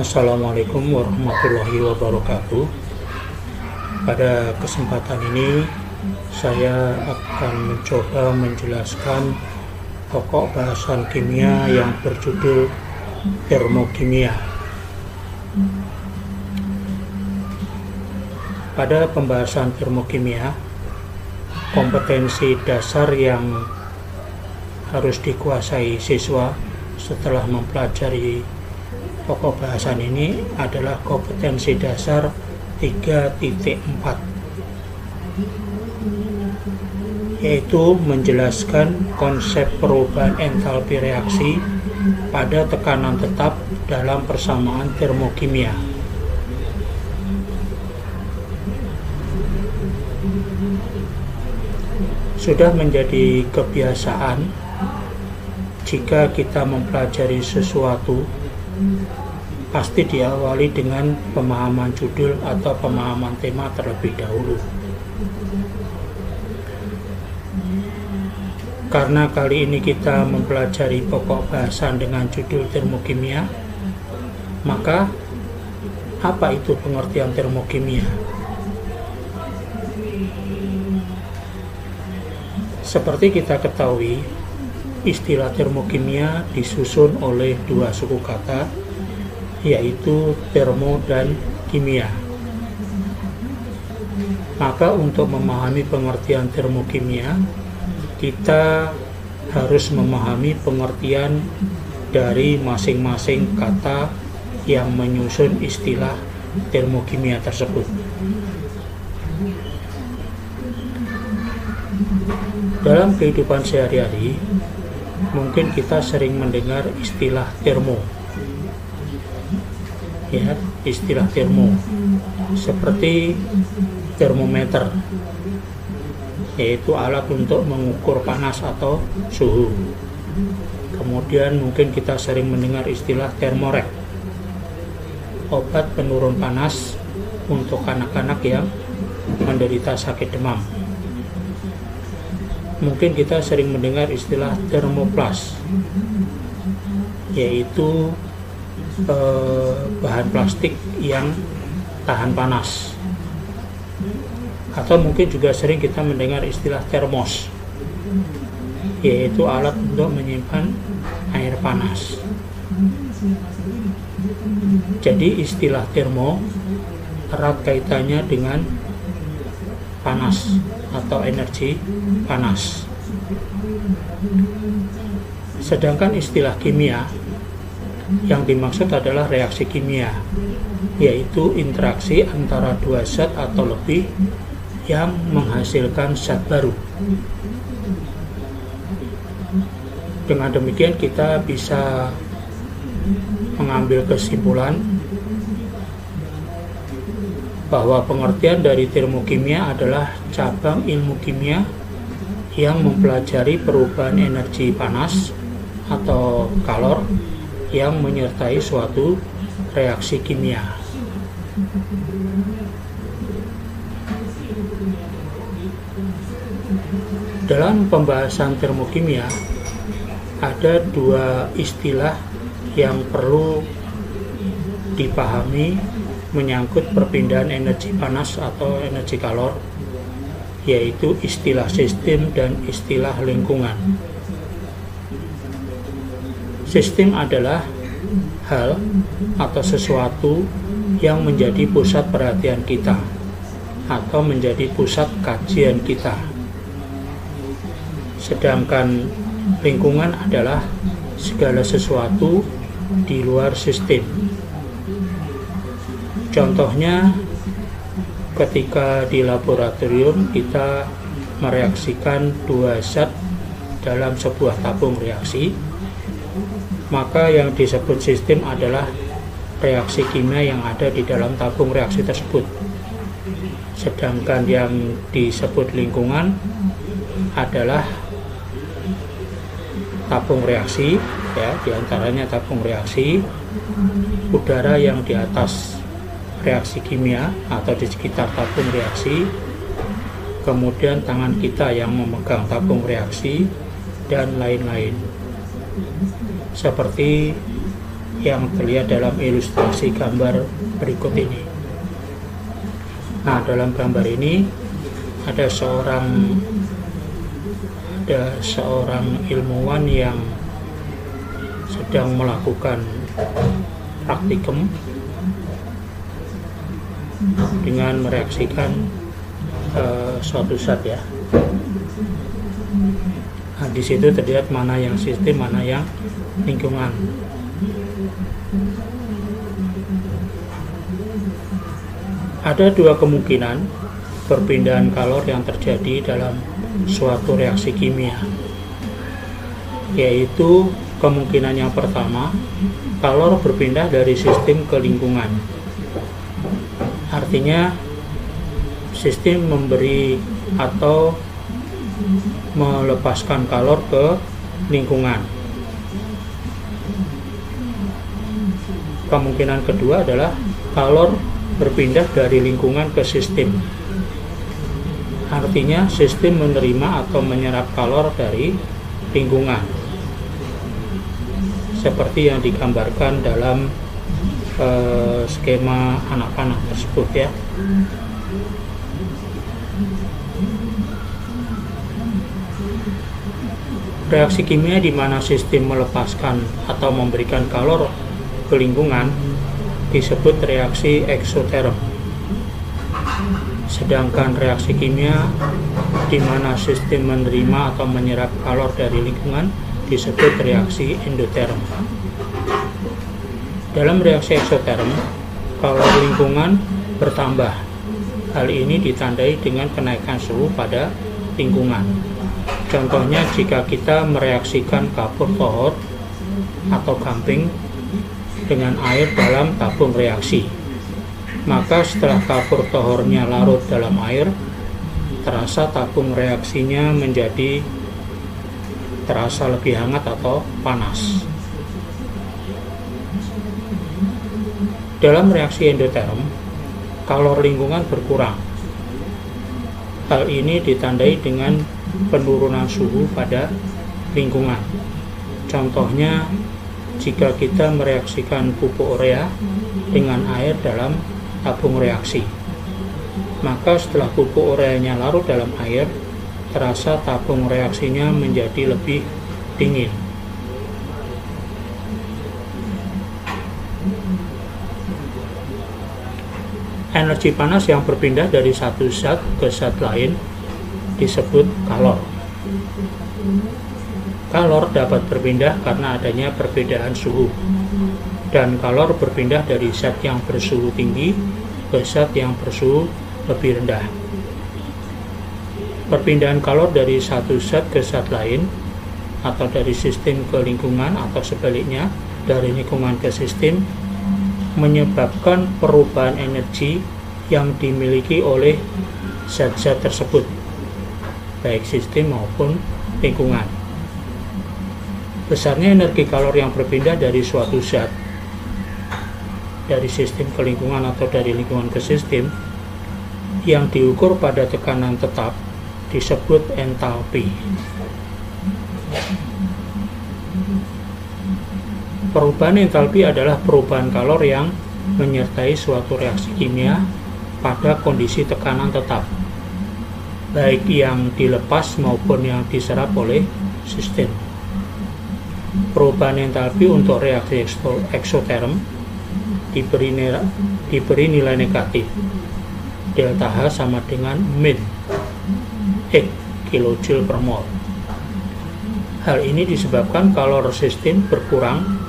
Assalamualaikum warahmatullahi wabarakatuh. Pada kesempatan ini saya akan mencoba menjelaskan pokok bahasan kimia yang berjudul termokimia. Pada pembahasan termokimia, kompetensi dasar yang harus dikuasai siswa setelah mempelajari pokok bahasan ini adalah kompetensi dasar 3.4, yaitu menjelaskan konsep perubahan entalpi reaksi pada tekanan tetap dalam persamaan termokimia. Sudah menjadi kebiasaan jika kita mempelajari sesuatu pasti diawali dengan pemahaman judul atau pemahaman tema terlebih dahulu. Karena kali ini kita mempelajari pokok bahasan dengan judul termokimia, maka apa itu pengertian termokimia? Seperti kita ketahui, istilah termokimia disusun oleh dua suku kata, yaitu termo dan kimia. Maka untuk memahami pengertian termokimia, kita harus memahami pengertian dari masing-masing kata yang menyusun istilah termokimia tersebut. Dalam kehidupan sehari-hari, mungkin kita sering mendengar istilah termo. Ya, istilah termo seperti termometer, yaitu alat untuk mengukur panas atau suhu. Kemudian mungkin kita sering mendengar istilah termorek, obat penurun panas untuk anak-anak yang menderita sakit demam. Mungkin kita sering mendengar istilah termoplas, yaitu bahan plastik yang tahan panas. Atau mungkin juga sering kita mendengar istilah termos, yaitu alat untuk menyimpan air panas. Jadi istilah termo erat kaitannya dengan panas atau energi panas. Sedangkan istilah kimia yang dimaksud adalah reaksi kimia, yaitu interaksi antara dua zat atau lebih yang menghasilkan zat baru. Dengan demikian kita bisa mengambil kesimpulan bahwa pengertian dari termokimia adalah cabang ilmu kimia yang mempelajari perubahan energi panas atau kalor yang menyertai suatu reaksi kimia. Dalam pembahasan termokimia ada dua istilah yang perlu dipahami menyangkut perpindahan energi panas atau energi kalor, yaitu istilah sistem dan istilah lingkungan. Sistem adalah hal atau sesuatu yang menjadi pusat perhatian kita atau menjadi pusat kajian kita. Sedangkan lingkungan adalah segala sesuatu di luar sistem. Contohnya, ketika di laboratorium kita mereaksikan dua zat dalam sebuah tabung reaksi, maka yang disebut sistem adalah reaksi kimia yang ada di dalam tabung reaksi tersebut. Sedangkan yang disebut lingkungan adalah tabung reaksi, ya, diantaranya tabung reaksi, udara yang di atas reaksi kimia atau di sekitar tabung reaksi, kemudian tangan kita yang memegang tabung reaksi, dan lain-lain. Seperti yang terlihat dalam ilustrasi gambar berikut ini. Nah, dalam gambar ini ada seorang ilmuwan yang sedang melakukan praktikum dengan mereaksikan suatu zat ya. Nah, di situ terlihat mana yang sistem, mana yang lingkungan. Ada dua kemungkinan perpindahan kalor yang terjadi dalam suatu reaksi kimia, yaitu kemungkinan yang pertama, kalor berpindah dari sistem ke lingkungan. Artinya sistem memberi atau melepaskan kalor ke lingkungan. Kemungkinan kedua adalah kalor berpindah dari lingkungan ke sistem. Artinya sistem menerima atau menyerap kalor dari lingkungan, seperti yang digambarkan dalam skema anak panah tersebut ya. Reaksi kimia di mana sistem melepaskan atau memberikan kalor ke lingkungan disebut reaksi eksoterm. Sedangkan reaksi kimia di mana sistem menerima atau menyerap kalor dari lingkungan disebut reaksi endoterm. Dalam reaksi eksoterm, kalor lingkungan bertambah. Hal ini ditandai dengan kenaikan suhu pada lingkungan. Contohnya jika kita mereaksikan kapur tohor atau gamping dengan air dalam tabung reaksi, maka setelah kapur tohornya larut dalam air, terasa tabung reaksinya menjadi terasa lebih hangat atau panas. Dalam reaksi endoterm, kalor lingkungan berkurang. Hal ini ditandai dengan penurunan suhu pada lingkungan. Contohnya, jika kita mereaksikan pupuk urea dengan air dalam tabung reaksi, maka setelah pupuk ureanya larut dalam air, terasa tabung reaksinya menjadi lebih dingin. Energi panas yang berpindah dari satu zat ke zat lain disebut kalor. Kalor dapat berpindah karena adanya perbedaan suhu, dan kalor berpindah dari zat yang bersuhu tinggi ke zat yang bersuhu lebih rendah. Perpindahan kalor dari satu zat ke zat lain, atau dari sistem ke lingkungan atau sebaliknya dari lingkungan ke sistem, menyebabkan perubahan energi yang dimiliki oleh zat-zat tersebut, baik sistem maupun lingkungan. Besarnya energi kalor yang berpindah dari suatu zat, dari sistem ke lingkungan atau dari lingkungan ke sistem, yang diukur pada tekanan tetap disebut entalpi. Perubahan entalpi adalah perubahan kalor yang menyertai suatu reaksi kimia pada kondisi tekanan tetap, baik yang dilepas maupun yang diserap oleh sistem. Perubahan entalpi untuk reaksi eksoterm diberi nilai negatif. Delta H sama dengan min X kilojoule per mol. Hal ini disebabkan kalor sistem berkurang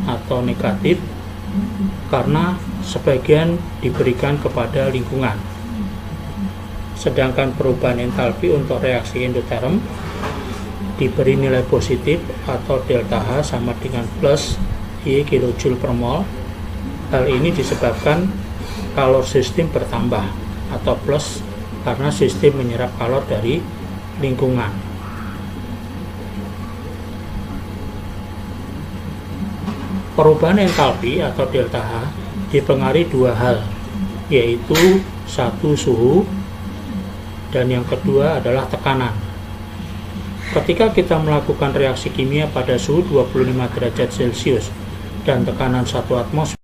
atau negatif karena sebagian diberikan kepada lingkungan. Sedangkan perubahan entalpi untuk reaksi endoterm diberi nilai positif atau delta H sama dengan plus Y kilojoule per mol. Hal ini disebabkan kalor sistem bertambah atau plus karena sistem menyerap kalor dari lingkungan. Perubahan entalpi atau delta H dipengaruhi dua hal, yaitu satu suhu dan yang kedua adalah tekanan. Ketika kita melakukan reaksi kimia pada suhu 25 derajat Celcius dan tekanan 1 atmosfer.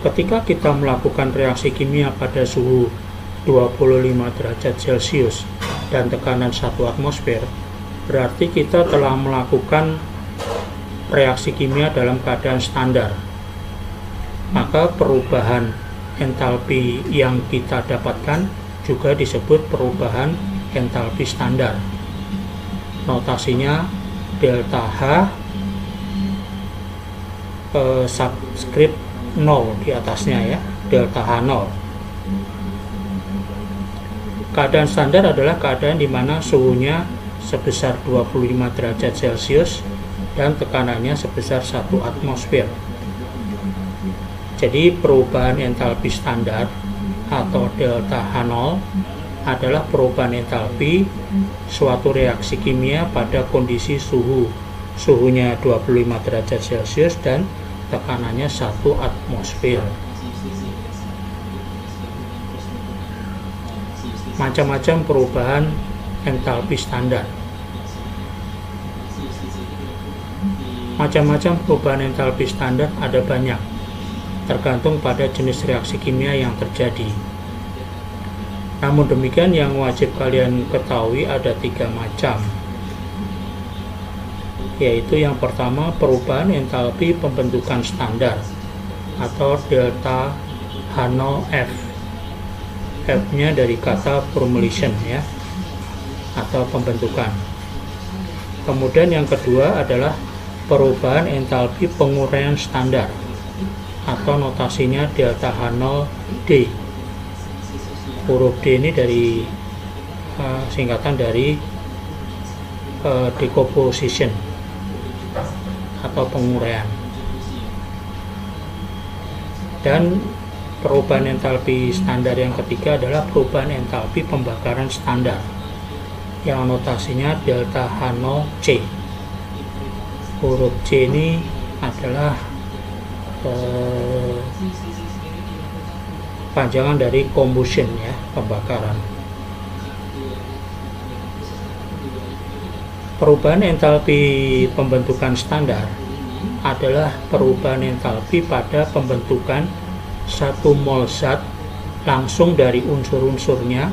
Ketika kita melakukan reaksi kimia pada suhu 25 derajat Celcius dan tekanan 1 atmosfer, berarti kita telah melakukan reaksi kimia dalam keadaan standar. Maka perubahan entalpi yang kita dapatkan juga disebut perubahan entalpi standar. Notasinya delta H subscript 0 di atasnya ya, delta H0. Keadaan standar adalah keadaan di mana suhunya sebesar 25 derajat Celcius dan tekanannya sebesar 1 atmosfer. Jadi perubahan entalpi standar atau delta H0 adalah perubahan entalpi suatu reaksi kimia pada kondisi suhunya 25 derajat Celcius dan tekanannya 1 atmosfer. Macam-macam perubahan entalpi standar. Macam-macam perubahan entalpi standar ada banyak, tergantung pada jenis reaksi kimia yang terjadi. Namun demikian, yang wajib kalian ketahui ada 3 macam, yaitu yang pertama perubahan entalpi pembentukan standar atau delta H0F. F-nya dari kata formulation ya, atau pembentukan. Kemudian yang kedua adalah perubahan entalpi penguraian standar atau notasinya delta H0D. Huruf D ini dari singkatan dari decomposition atau penguraian. Dan perubahan entalpi standar yang ketiga adalah perubahan entalpi pembakaran standar yang notasinya delta H0C. Huruf C ini adalah panjangan dari combustion ya, pembakaran. Perubahan entalpi pembentukan standar adalah perubahan entalpi pada pembentukan 1 mol zat langsung dari unsur-unsurnya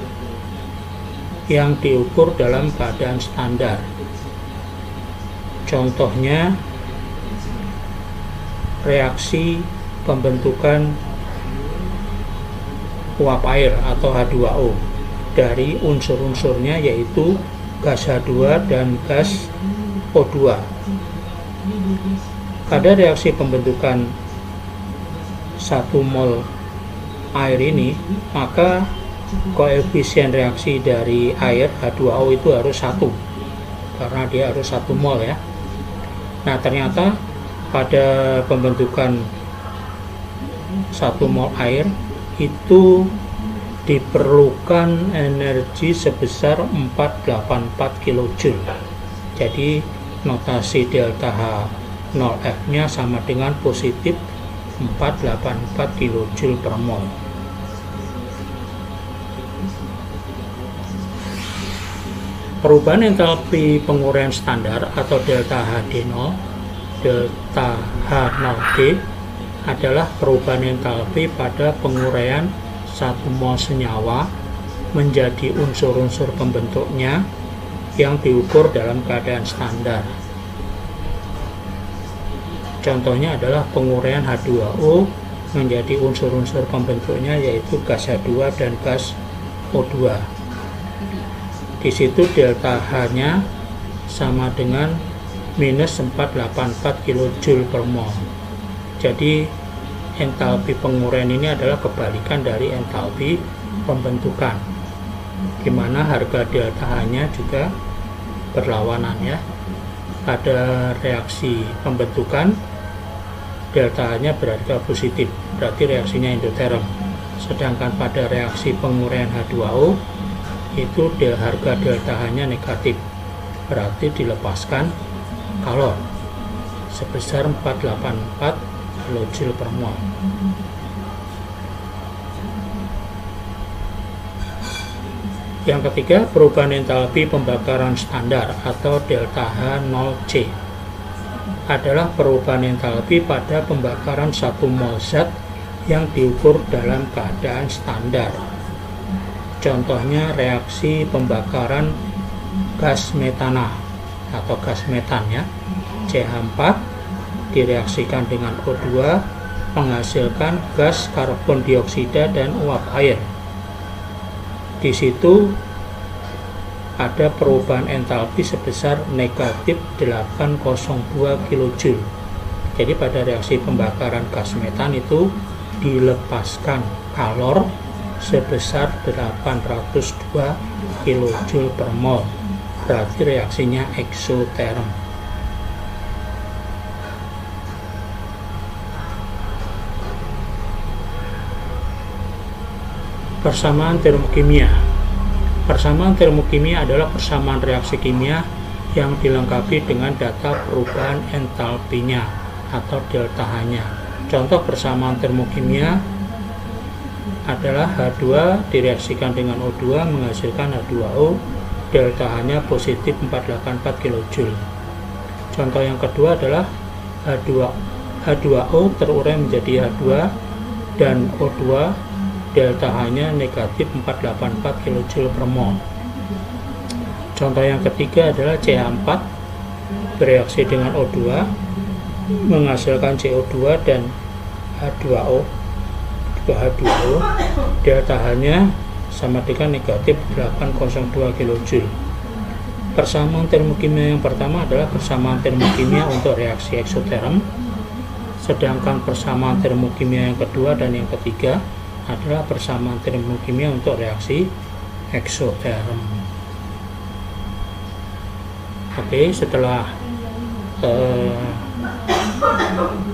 yang diukur dalam keadaan standar. Contohnya reaksi pembentukan uap air atau H2O dari unsur-unsurnya yaitu gas H2 dan gas O2. Pada reaksi pembentukan 1 mol air ini, maka koefisien reaksi dari air H2O itu harus 1 karena dia harus 1 mol ya. Nah, ternyata pada pembentukan 1 mol air itu diperlukan energi sebesar 484 kJ. Jadi notasi delta H0F nya sama dengan positif 484 kJ per mol. Perubahan entalpi penguraian standar atau delta HD0, delta H0D adalah perubahan entalpi pada penguraian 1 mol senyawa menjadi unsur-unsur pembentuknya yang diukur dalam keadaan standar. Contohnya adalah penguraian H2O menjadi unsur-unsur pembentuknya yaitu gas H2 dan gas O2. Di situ delta H-nya sama dengan minus 484 kJ per mol. Jadi entalpi penguraian ini adalah kebalikan dari entalpi pembentukan, di mana harga delta H-nya juga berlawanan ya. Pada reaksi pembentukan delta H-nya berharga positif, berarti reaksinya endoterm. Sedangkan pada reaksi penguraian H2O itu harga delta H-nya negatif, berarti dilepaskan kalor sebesar 484 kJ per mol. Yang ketiga, perubahan entalpi pembakaran standar atau delta H0C. adalah perubahan entalpi pada pembakaran 1 mol zat yang diukur dalam keadaan standar. Contohnya reaksi pembakaran gas metana atau gas metan ya. CH4 direaksikan dengan O2 menghasilkan gas karbon dioksida dan uap air. Di situ ada perubahan entalpi sebesar negatif 802 kJ. Jadi pada reaksi pembakaran gas metan itu dilepaskan kalor sebesar 802 kJ per mol. Berarti reaksinya eksoterm. Persamaan termokimia. Persamaan termokimia adalah persamaan reaksi kimia yang dilengkapi dengan data perubahan entalpinya atau delta H-nya. Contoh persamaan termokimia adalah H2 direaksikan dengan O2 menghasilkan H2O, delta H-nya positif 484 kJ. Contoh yang kedua adalah H2O terurai menjadi H2 dan O2, delta H-nya negatif 484 kJ per mol. Contoh yang ketiga adalah CH4 bereaksi dengan O2 menghasilkan CO2 dan H2O, delta H-nya sama dengan negatif 802 kJ. Persamaan termokimia yang pertama adalah persamaan termokimia untuk reaksi eksoterm, sedangkan persamaan termokimia yang kedua dan yang ketiga adalah persamaan termokimia untuk reaksi eksoterm. Oke, setelah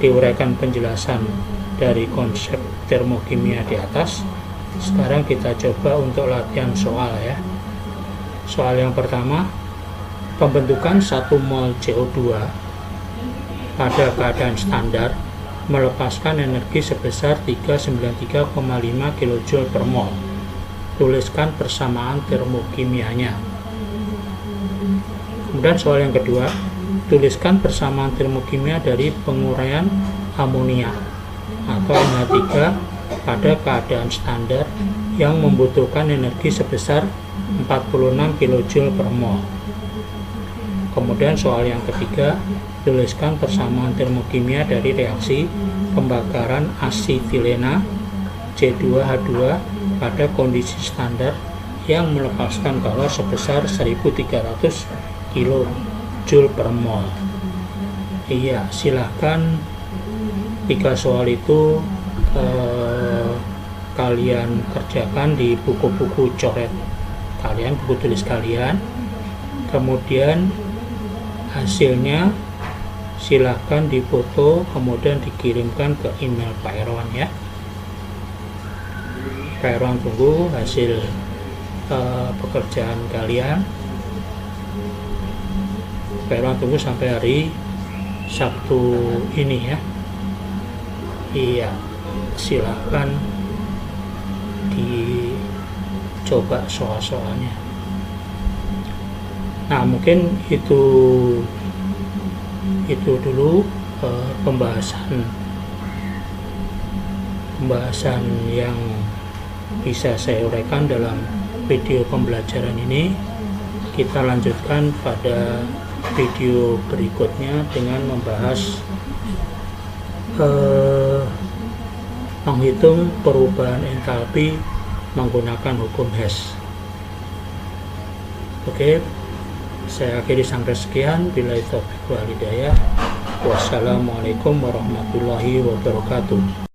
diuraikan penjelasan dari konsep termokimia di atas, sekarang kita coba untuk latihan soal ya. Soal yang pertama, pembentukan 1 mol CO2 pada keadaan standar melepaskan energi sebesar 393,5 kJ per mol. Tuliskan persamaan termokimianya. Kemudian soal yang kedua, tuliskan persamaan termokimia dari penguraian amonia atau NH3 pada keadaan standar yang membutuhkan energi sebesar 46 kJ per mol. Kemudian soal yang ketiga, tuliskan persamaan termokimia dari reaksi pembakaran asetilena C2H2 pada kondisi standar yang melepaskan kalor sebesar 1300 kJ per mol. Iya, silahkan 3 soal itu kalian kerjakan di buku-buku coret kalian, buku tulis kalian. Kemudian hasilnya silahkan difoto kemudian dikirimkan ke email Pak Erwan ya. Pak Erwan tunggu hasil pekerjaan kalian. Pak Erwan tunggu sampai hari Sabtu ini ya. Iya, silahkan dicoba soal-soalnya. Nah, mungkin itu dulu pembahasan yang bisa saya uraikan dalam video pembelajaran ini. Kita lanjutkan pada video berikutnya dengan membahas menghitung perubahan entalpi menggunakan hukum Hess. Oke, saya akhiri sampai sekian. Billahi taufiq wal hidayah. Wassalamualaikum warahmatullahi wabarakatuh.